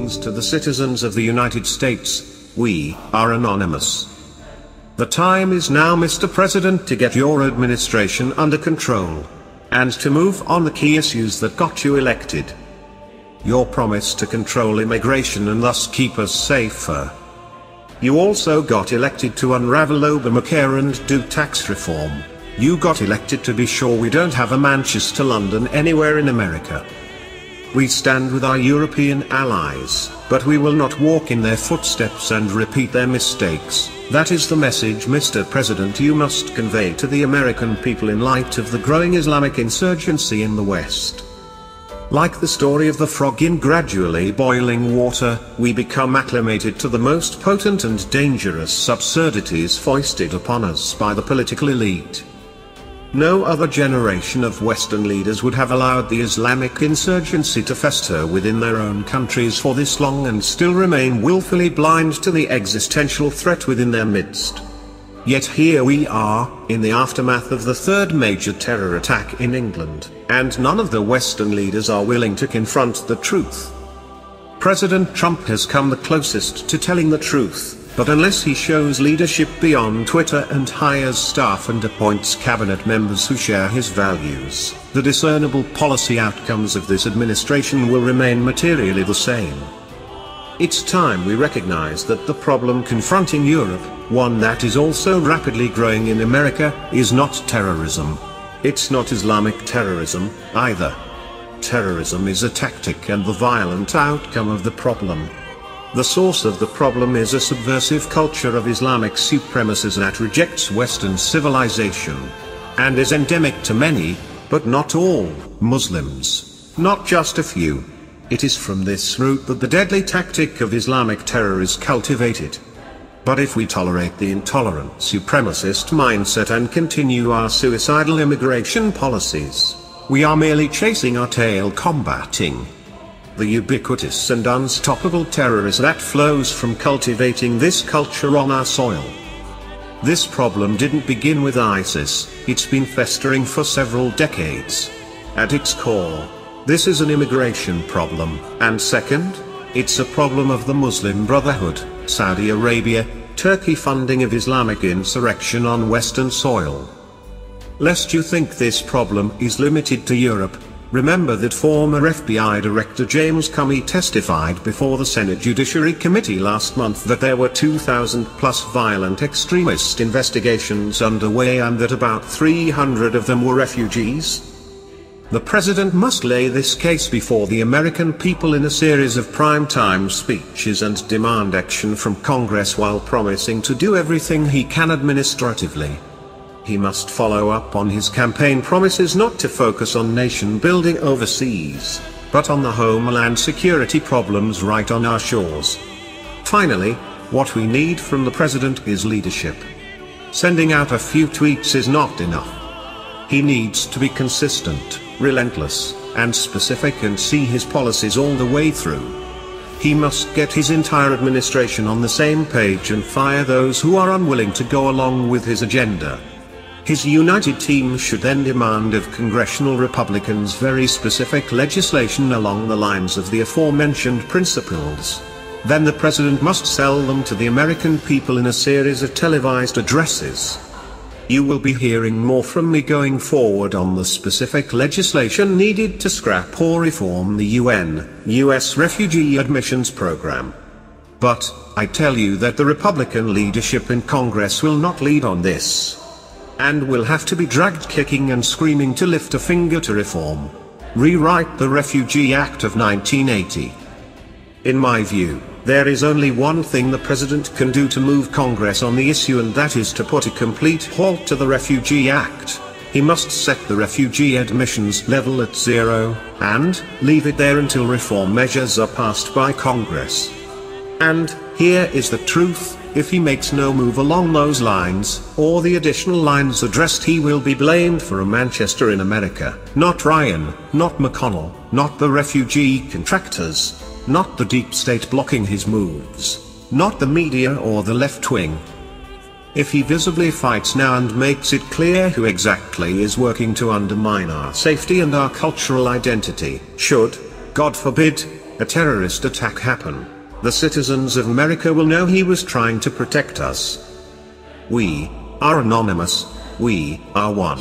means to the citizens of the United States, we are anonymous. The time is now, Mr. President, to get your administration under control, and to move on the key issues that got you elected. Your promise to control immigration and thus keep us safer. You also got elected to unravel Obamacare and do tax reform. You got elected to be sure we don't have a Manchester London anywhere in America. We stand with our European allies, but we will not walk in their footsteps and repeat their mistakes. That is the message, Mr. President, you must convey to the American people in light of the growing Islamic insurgency in the West. Like the story of the frog in gradually boiling water, we become acclimated to the most potent and dangerous absurdities foisted upon us by the political elite. No other generation of Western leaders would have allowed the Islamic insurgency to fester within their own countries for this long and still remain willfully blind to the existential threat within their midst. Yet here we are, in the aftermath of the third major terror attack in England, and none of the Western leaders are willing to confront the truth. President Trump has come the closest to telling the truth. But unless he shows leadership beyond Twitter and hires staff and appoints cabinet members who share his values, the discernible policy outcomes of this administration will remain materially the same. It's time we recognize that the problem confronting Europe, one that is also rapidly growing in America, is not terrorism. It's not Islamic terrorism, either. Terrorism is a tactic and the violent outcome of the problem. The source of the problem is a subversive culture of Islamic supremacy that rejects Western civilization, and is endemic to many, but not all, Muslims, not just a few. It is from this root that the deadly tactic of Islamic terror is cultivated. But if we tolerate the intolerant supremacist mindset and continue our suicidal immigration policies, we are merely chasing our tail, combating the ubiquitous and unstoppable terrorism that flows from cultivating this culture on our soil. This problem didn't begin with ISIS, it's been festering for several decades. At its core, this is an immigration problem, and second, it's a problem of the Muslim Brotherhood, Saudi Arabia, Turkey funding of Islamic insurrection on Western soil. Lest you think this problem is limited to Europe, remember that former FBI Director James Comey testified before the Senate Judiciary Committee last month that there were 2,000 plus violent extremist investigations underway and that about 300 of them were refugees. The President must lay this case before the American people in a series of prime-time speeches and demand action from Congress while promising to do everything he can administratively. He must follow up on his campaign promises not to focus on nation building overseas, but on the homeland security problems right on our shores. Finally, what we need from the President is leadership. Sending out a few tweets is not enough. He needs to be consistent, relentless, and specific and see his policies all the way through. He must get his entire administration on the same page and fire those who are unwilling to go along with his agenda. His united team should then demand of congressional Republicans very specific legislation along the lines of the aforementioned principles. Then the President must sell them to the American people in a series of televised addresses. You will be hearing more from me going forward on the specific legislation needed to scrap or reform the U.S. refugee admissions program. But, I tell you that the Republican leadership in Congress will not lead on this, and will have to be dragged kicking and screaming to lift a finger to reform. Rewrite the Refugee Act of 1980. In my view, there is only one thing the President can do to move Congress on the issue, and that is to put a complete halt to the Refugee Act. He must set the refugee admissions level at 0, and leave it there until reform measures are passed by Congress. And, here is the truth, if he makes no move along those lines, or the additional lines addressed, he will be blamed for a Manchester in America. Not Ryan, not McConnell, not the refugee contractors, not the deep state blocking his moves, not the media or the left wing. If he visibly fights now and makes it clear who exactly is working to undermine our safety and our cultural identity, should, God forbid, a terrorist attack happen, the citizens of America will know he was trying to protect us. We are anonymous, we are one.